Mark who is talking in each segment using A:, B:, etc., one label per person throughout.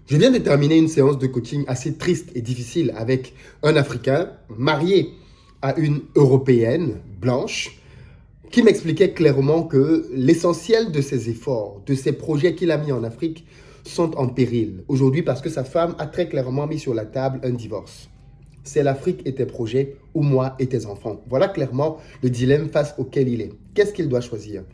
A: Je viens de terminer une séance de coaching assez triste et difficile avec un Africain marié à une Européenne blanche qui m'expliquait clairement que l'essentiel de ses efforts, de ses projets qu'il a mis en Afrique sont en péril aujourd'hui parce que sa femme a très clairement mis sur la table un divorce. C'est l'Afrique et tes projets ou moi et tes enfants. Voilà clairement le dilemme face auquel il est. Qu'est-ce qu'il doit choisir?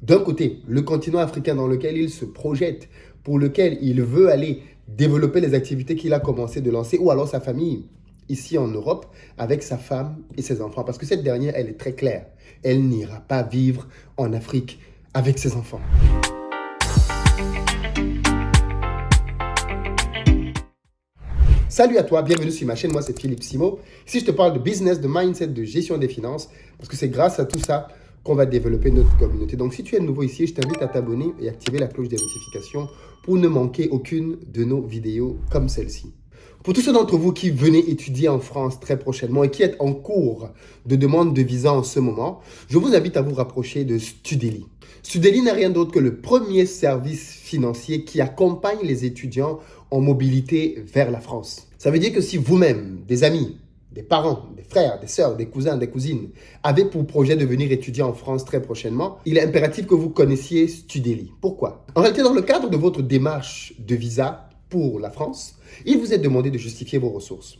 A: D'un côté, le continent africain dans lequel il se projette, pour lequel il veut aller développer les activités qu'il a commencé de lancer, ou alors sa famille ici en Europe avec sa femme et ses enfants. Parce que cette dernière, elle est très claire. Elle n'ira pas vivre en Afrique avec ses enfants. Salut à toi, bienvenue sur ma chaîne, moi c'est Philippe Simo. Ici je te parle de business, de mindset, de gestion des finances, parce que c'est grâce à tout ça qu'on va développer notre communauté. Donc si tu es nouveau ici, je t'invite à t'abonner et activer la cloche des notifications pour ne manquer aucune de nos vidéos comme celle-ci. Pour tous ceux d'entre vous qui venez étudier en France très prochainement et qui êtes en cours de demande de visa en ce moment, je vous invite à vous rapprocher de Studely. Studely n'est rien d'autre que le premier service financier qui accompagne les étudiants en mobilité vers la France. Ça veut dire que si vous-même, des amis, des parents, des frères, des sœurs, des cousins, des cousines, avez pour projet de venir étudier en France très prochainement, il est impératif que vous connaissiez Studely. Pourquoi? En réalité, dans le cadre de votre démarche de visa pour la France, il vous est demandé de justifier vos ressources.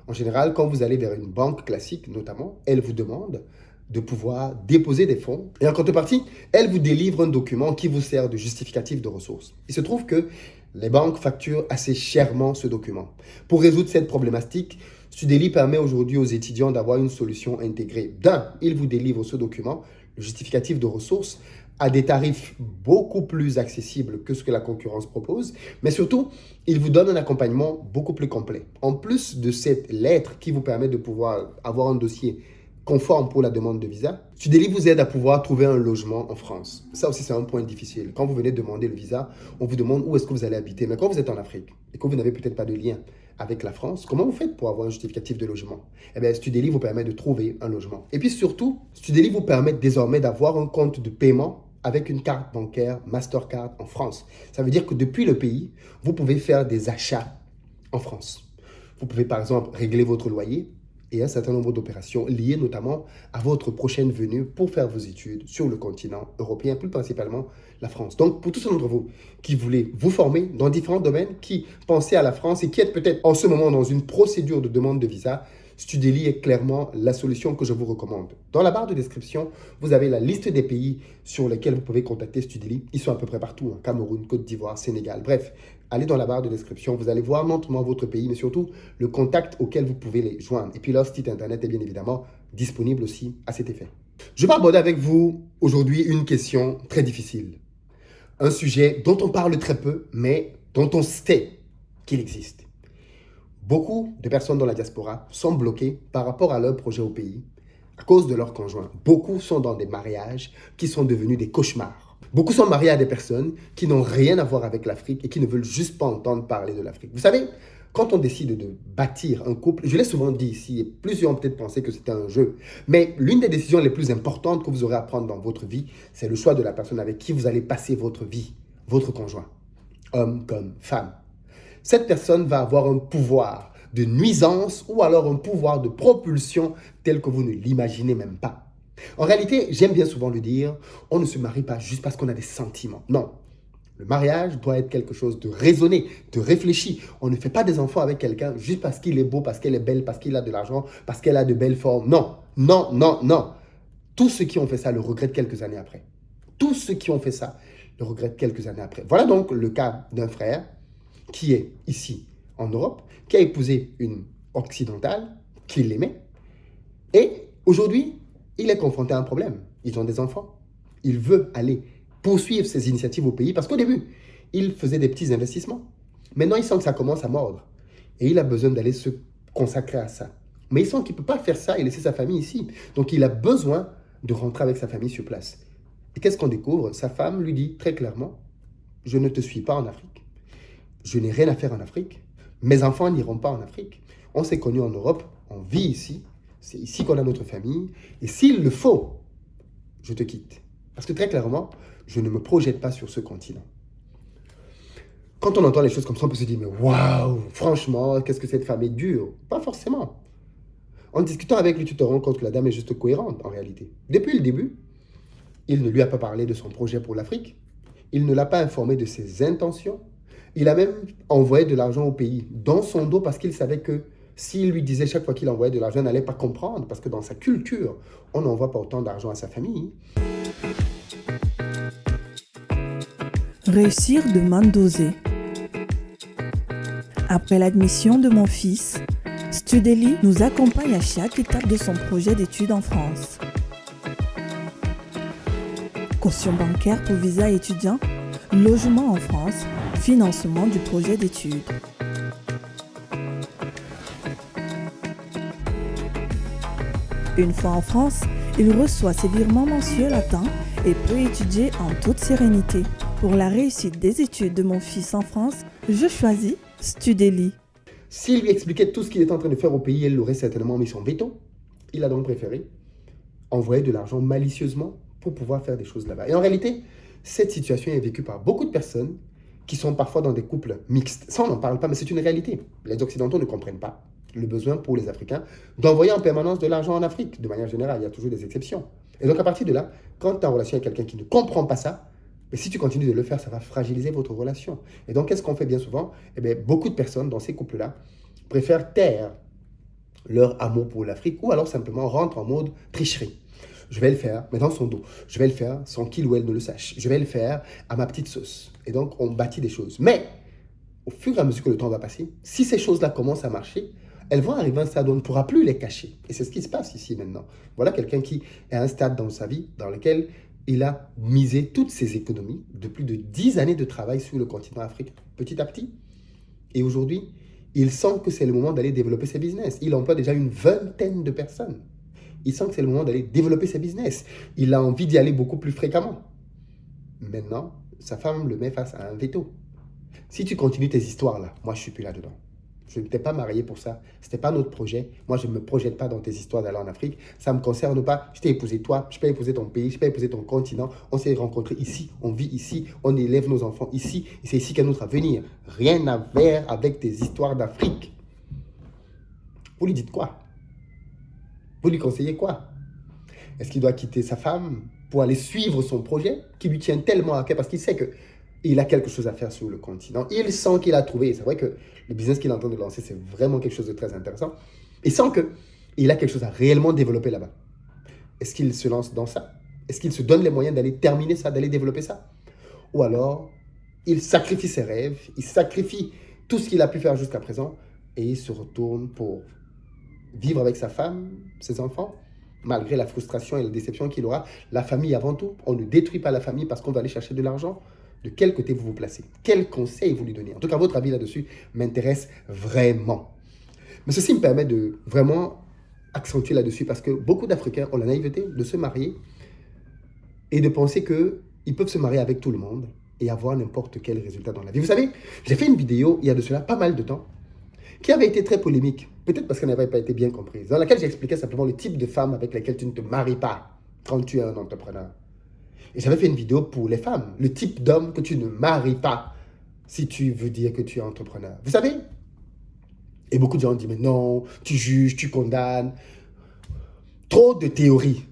A: En général, quand vous allez vers une banque classique notamment, elle vous demande de pouvoir déposer des fonds. Et en contrepartie, elle vous délivre un document qui vous sert de justificatif de ressources. Il se trouve que les banques facturent assez chèrement ce document. Pour résoudre cette problématique, Studely permet aujourd'hui aux étudiants d'avoir une solution intégrée. D'un, il vous délivre ce document, le justificatif de ressources, à des tarifs beaucoup plus accessibles que ce que la concurrence propose, mais surtout, il vous donne un accompagnement beaucoup plus complet. En plus de cette lettre qui vous permet de pouvoir avoir un dossier conforme pour la demande de visa, Studely vous aide à pouvoir trouver un logement en France. Ça aussi, c'est un point difficile. Quand vous venez demander le visa, on vous demande où est-ce que vous allez habiter. Mais quand vous êtes en Afrique et que vous n'avez peut-être pas de lien avec la France, comment vous faites pour avoir un justificatif de logement? Eh bien, Studely vous permet de trouver un logement. Et puis surtout, Studely vous permet désormais d'avoir un compte de paiement avec une carte bancaire Mastercard en France. Ça veut dire que depuis le pays, vous pouvez faire des achats en France. Vous pouvez par exemple régler votre loyer et un certain nombre d'opérations liées notamment à votre prochaine venue pour faire vos études sur le continent européen, plus principalement la France. Donc, pour tous ceux d'entre vous qui voulez vous former dans différents domaines, qui pensez à la France et qui êtes peut-être en ce moment dans une procédure de demande de visa, Studely est clairement la solution que je vous recommande. Dans la barre de description, vous avez la liste des pays sur lesquels vous pouvez contacter Studely. Ils sont à peu près partout, hein, Cameroun, Côte d'Ivoire, Sénégal. Bref, allez dans la barre de description, vous allez voir non seulement votre pays, mais surtout le contact auquel vous pouvez les joindre. Et puis leur site internet est bien évidemment disponible aussi à cet effet. Je vais aborder avec vous aujourd'hui une question très difficile. Un sujet dont on parle très peu, mais dont on sait qu'il existe. Beaucoup de personnes dans la diaspora sont bloquées par rapport à leur projet au pays à cause de leur conjoint. Beaucoup sont dans des mariages qui sont devenus des cauchemars. Beaucoup sont mariés à des personnes qui n'ont rien à voir avec l'Afrique et qui ne veulent juste pas entendre parler de l'Afrique. Vous savez, quand on décide de bâtir un couple, je l'ai souvent dit ici, et plusieurs ont peut-être pensé que c'était un jeu, mais l'une des décisions les plus importantes que vous aurez à prendre dans votre vie, c'est le choix de la personne avec qui vous allez passer votre vie, votre conjoint, homme comme femme. Cette personne va avoir un pouvoir de nuisance ou alors un pouvoir de propulsion tel que vous ne l'imaginez même pas. En réalité, j'aime bien souvent le dire, on ne se marie pas juste parce qu'on a des sentiments. Non, le mariage doit être quelque chose de raisonné, de réfléchi. On ne fait pas des enfants avec quelqu'un juste parce qu'il est beau, parce qu'elle est belle, parce qu'il a de l'argent, parce qu'elle a de belles formes. Non, non, non, non. Tous ceux qui ont fait ça le regrettent quelques années après. Tous ceux qui ont fait ça le regrettent quelques années après. Voilà donc le cas d'un frère qui est ici en Europe, qui a épousé une occidentale, qui l'aimait, et aujourd'hui, il est confronté à un problème. Ils ont des enfants. Il veut aller poursuivre ses initiatives au pays parce qu'au début, il faisait des petits investissements. Maintenant, il sent que ça commence à mordre et il a besoin d'aller se consacrer à ça. Mais il sent qu'il ne peut pas faire ça et laisser sa famille ici. Donc, il a besoin de rentrer avec sa famille sur place. Et qu'est-ce qu'on découvre? Sa femme lui dit très clairement, je ne te suis pas en Afrique. Je n'ai rien à faire en Afrique. Mes enfants n'iront pas en Afrique. On s'est connus en Europe, on vit ici. C'est ici qu'on a notre famille. Et s'il le faut, je te quitte. Parce que très clairement, je ne me projette pas sur ce continent. Quand on entend les choses comme ça, on peut se dire, mais waouh, franchement, qu'est-ce que cette femme est dure. Pas forcément. En discutant avec lui, tu te rends compte que la dame est juste cohérente en réalité. Depuis le début, il ne lui a pas parlé de son projet pour l'Afrique. Il ne l'a pas informé de ses intentions. Il a même envoyé de l'argent au pays dans son dos parce qu'il savait que s'il lui disait chaque fois qu'il envoyait de l'argent, il n'allait pas comprendre parce que dans sa culture, on n'envoie pas autant d'argent à sa famille.
B: Réussir demande d'oser. Après l'admission de mon fils, Studeli nous accompagne à chaque étape de son projet d'études en France. Caution bancaire pour visa étudiant, logement en France, financement du projet d'études. Une fois en France, il reçoit ses virements mensuels à temps et peut étudier en toute sérénité. Pour la réussite des études de mon fils en France, je choisis Studeli.
A: S'il lui expliquait tout ce qu'il est en train de faire au pays, elle aurait certainement mis son veto. Il a donc préféré envoyer de l'argent malicieusement pour pouvoir faire des choses là-bas. Et en réalité, cette situation est vécue par beaucoup de personnes qui sont parfois dans des couples mixtes. Ça, on n'en parle pas, mais c'est une réalité. Les Occidentaux ne comprennent pas le besoin pour les Africains d'envoyer en permanence de l'argent en Afrique. De manière générale, il y a toujours des exceptions. Et donc, à partir de là, quand tu es en relation avec quelqu'un qui ne comprend pas ça, mais si tu continues de le faire, ça va fragiliser votre relation. Et donc, qu'est-ce qu'on fait bien souvent? Eh bien, beaucoup de personnes dans ces couples-là préfèrent taire leur amour pour l'Afrique ou alors simplement rentrent en mode tricherie. Je vais le faire, mais dans son dos. Je vais le faire sans qu'il ou elle ne le sache. Je vais le faire à ma petite sauce. Et donc, on bâtit des choses. Mais, au fur et à mesure que le temps va passer, si ces choses-là commencent à marcher, elles vont arriver à un stade où on ne pourra plus les cacher. Et c'est ce qui se passe ici maintenant. Voilà quelqu'un qui est à un stade dans sa vie dans lequel il a misé toutes ses économies de plus de 10 années de travail sur le continent africain, petit à petit. Et aujourd'hui, il sent que c'est le moment d'aller développer ses business. Il emploie déjà une vingtaine de personnes. Il sent que c'est le moment d'aller développer ses business. Il a envie d'y aller beaucoup plus fréquemment. Maintenant, sa femme le met face à un veto. Si tu continues tes histoires là, moi je ne suis plus là-dedans. Je ne t'ai pas marié pour ça. Ce n'était pas notre projet. Moi, je ne me projette pas dans tes histoires d'aller en Afrique. Ça ne me concerne pas. Je t'ai épousé toi. Je peux épouser ton pays. Je peux épouser ton continent. On s'est rencontrés ici. On vit ici. On élève nos enfants ici. Et c'est ici qu'est notre avenir. Rien à voir avec tes histoires d'Afrique. Vous lui dites quoi? Vous lui conseillez quoi? Est-ce qu'il doit quitter sa femme pour aller suivre son projet qui lui tient tellement à cœur parce qu'il sait qu'il a quelque chose à faire sur le continent. Il sent qu'il a trouvé. C'est vrai que le business qu'il est en train de lancer, c'est vraiment quelque chose de très intéressant. Il sent qu'il a quelque chose à réellement développer là-bas. Est-ce qu'il se lance dans ça? Est-ce qu'il se donne les moyens d'aller terminer ça, d'aller développer ça? Ou alors, il sacrifie ses rêves, il sacrifie tout ce qu'il a pu faire jusqu'à présent et il se retourne pour vivre avec sa femme, ses enfants, malgré la frustration et la déception qu'il aura. La famille avant tout. On ne détruit pas la famille parce qu'on va aller chercher de l'argent. De quel côté vous vous placez? Quel conseil vous lui donnez? En tout cas, votre avis là-dessus m'intéresse vraiment. Mais ceci me permet de vraiment accentuer là-dessus parce que beaucoup d'Africains ont la naïveté de se marier et de penser qu'ils peuvent se marier avec tout le monde et avoir n'importe quel résultat dans la vie. Vous savez, j'ai fait une vidéo il y a de cela pas mal de temps qui avait été très polémique, peut-être parce qu'elle n'avait pas été bien comprise, dans laquelle j'expliquais simplement le type de femme avec laquelle tu ne te maries pas quand tu es un entrepreneur. Et j'avais fait une vidéo pour les femmes, le type d'homme que tu ne maries pas si tu veux dire que tu es entrepreneur. Vous savez? Et beaucoup de gens disent, mais non, tu juges, tu condamnes. Trop de théories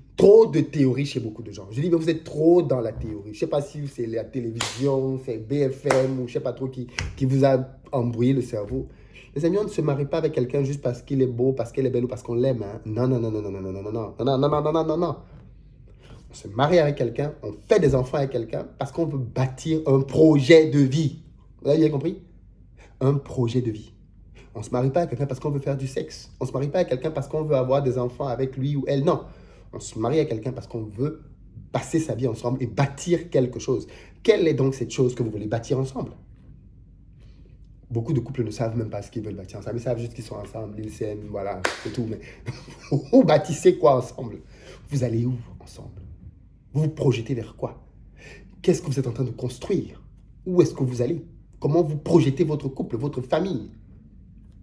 A: chez beaucoup de gens. Je dis, mais vous êtes trop dans la théorie. Je ne sais pas si c'est la télévision, c'est BFM ou je ne sais pas trop qui vous a embrouillé le cerveau. Les amis, on ne se marie pas avec quelqu'un juste parce qu'il est beau, parce qu'elle est belle ou parce qu'on l'aime. Hein. Non, non, non, non, non, non, non, non, non, non, non, non, non, non, non, non. On se marie avec quelqu'un, on fait des enfants avec quelqu'un parce qu'on veut bâtir un projet de vie. Vous avez bien compris? Un projet de vie. On ne se marie pas avec quelqu'un parce qu'on veut faire du sexe. On ne se marie pas avec quelqu'un parce qu'on veut avoir des enfants avec lui ou elle. Non. On se marie avec quelqu'un parce qu'on veut passer sa vie ensemble et bâtir quelque chose. Quelle est donc cette chose que vous voulez bâtir ensemble? Beaucoup de couples ne savent même pas ce qu'ils veulent bâtir ensemble. Ils savent juste qu'ils sont ensemble, ils s'aiment, voilà, c'est tout. Mais vous bâtissez quoi ensemble? Vous allez où ensemble? Vous vous projetez vers quoi? Qu'est-ce que vous êtes en train de construire? Où est-ce que vous allez? Comment vous projetez votre couple, votre famille?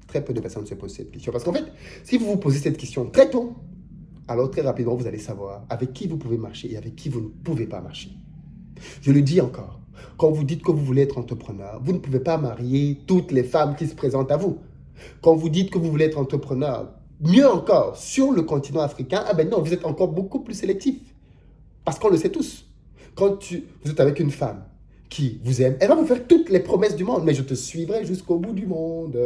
A: Très peu de personnes se posent cette question. Parce qu'en fait, si vous vous posez cette question très tôt, alors très rapidement, vous allez savoir avec qui vous pouvez marcher et avec qui vous ne pouvez pas marcher. Je le dis encore, Quand vous dites que vous voulez être entrepreneur, vous ne pouvez pas marier toutes les femmes qui se présentent à vous. Quand vous dites que vous voulez être entrepreneur, mieux encore, sur le continent africain, ah ben non, vous êtes encore beaucoup plus sélectif. Parce qu'on le sait tous. Quand vous êtes avec une femme qui vous aime, elle va vous faire toutes les promesses du monde. Mais je te suivrai jusqu'au bout du monde.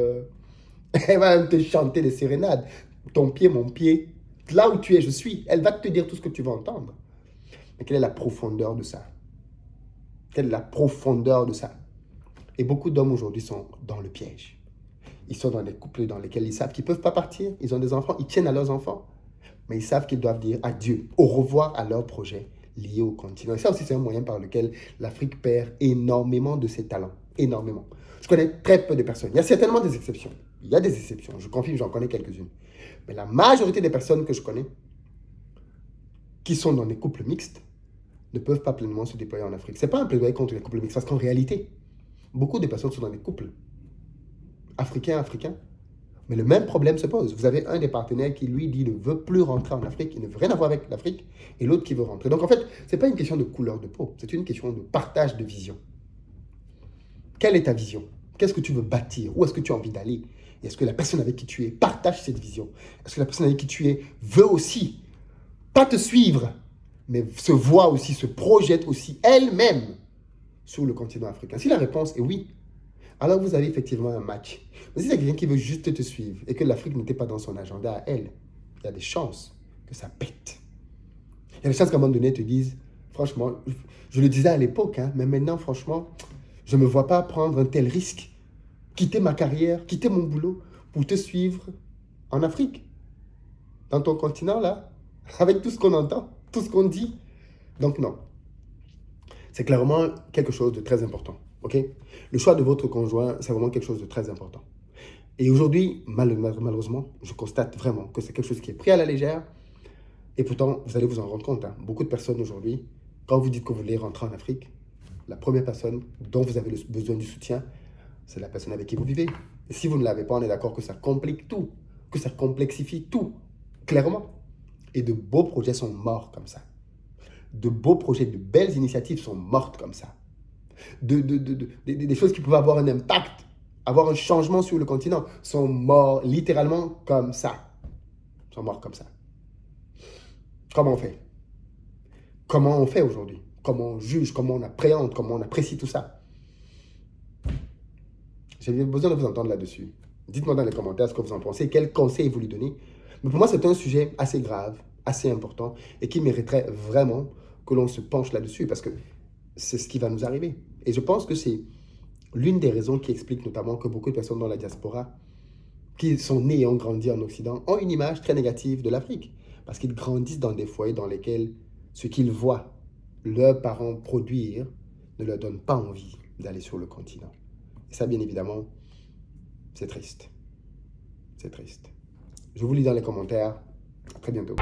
A: Elle va même te chanter des sérénades. Ton pied, mon pied. Là où tu es, je suis. Elle va te dire tout ce que tu vas entendre. Mais quelle est la profondeur de ça? Quelle est la profondeur de ça? Et beaucoup d'hommes aujourd'hui sont dans le piège. Ils sont dans des couples dans lesquels ils savent qu'ils ne peuvent pas partir. Ils ont des enfants, ils tiennent à leurs enfants. Mais ils savent qu'ils doivent dire adieu, au revoir à leurs projets liés au continent. Et ça aussi, c'est un moyen par lequel l'Afrique perd énormément de ses talents. Énormément. Je connais très peu de personnes. Il y a certainement des exceptions. Il y a des exceptions. Je confirme, j'en connais quelques-unes. Mais la majorité des personnes que je connais, qui sont dans des couples mixtes, ne peuvent pas pleinement se déployer en Afrique. Ce n'est pas un plaidoyer contre les couples mixtes, parce qu'en réalité, beaucoup de personnes sont dans des couples africains. Mais le même problème se pose. Vous avez un des partenaires qui, lui, dit ne veut plus rentrer en Afrique, il ne veut rien avoir avec l'Afrique, et l'autre qui veut rentrer. Donc, en fait, ce n'est pas une question de couleur de peau, c'est une question de partage de vision. Quelle est ta vision? Qu'est-ce que tu veux bâtir? Où est-ce que tu as envie d'aller? Et est-ce que la personne avec qui tu es partage cette vision? Est-ce que la personne avec qui tu es veut aussi, pas te suivre, mais se voit aussi, se projette aussi elle-même sur le continent africain? Si la réponse est oui, alors vous avez effectivement un match. Mais si c'est quelqu'un qui veut juste te suivre et que l'Afrique n'était pas dans son agenda à elle, il y a des chances que ça pète. Il y a des chances qu'à un moment donné, ils te disent, franchement, je le disais à l'époque, hein, mais maintenant, franchement, je ne me vois pas prendre un tel risque, quitter ma carrière, quitter mon boulot pour te suivre en Afrique, dans ton continent là, avec tout ce qu'on entend, tout ce qu'on dit. Donc non, c'est clairement quelque chose de très important. Okay? Le choix de votre conjoint, c'est vraiment quelque chose de très important. Et aujourd'hui, malheureusement, je constate vraiment que c'est quelque chose qui est pris à la légère. Et pourtant, vous allez vous en rendre compte. Hein. Beaucoup de personnes aujourd'hui, quand vous dites que vous voulez rentrer en Afrique, la première personne dont vous avez besoin du soutien, c'est la personne avec qui vous vivez. Et si vous ne l'avez pas, on est d'accord que ça complique tout, que ça complexifie tout, clairement. Et de beaux projets sont morts comme ça. De beaux projets, de belles initiatives sont mortes comme ça. Des choses qui pouvaient avoir un impact, avoir un changement sur le continent, sont morts littéralement comme ça. Sont morts comme ça. Comment on fait? Comment on fait aujourd'hui? Comment on juge? Comment on appréhende? Comment on apprécie tout ça? J'ai besoin de vous entendre là-dessus. Dites-moi dans les commentaires ce que vous en pensez, quels conseils vous lui donnez. Mais pour moi, c'est un sujet assez grave, assez important et qui mériterait vraiment que l'on se penche là-dessus parce que c'est ce qui va nous arriver. Et je pense que c'est l'une des raisons qui explique notamment que beaucoup de personnes dans la diaspora qui sont nées et ont grandi en Occident ont une image très négative de l'Afrique. Parce qu'ils grandissent dans des foyers dans lesquels ce qu'ils voient leurs parents produire ne leur donne pas envie d'aller sur le continent. Et ça, bien évidemment, c'est triste. C'est triste. Je vous lis dans les commentaires. À très bientôt.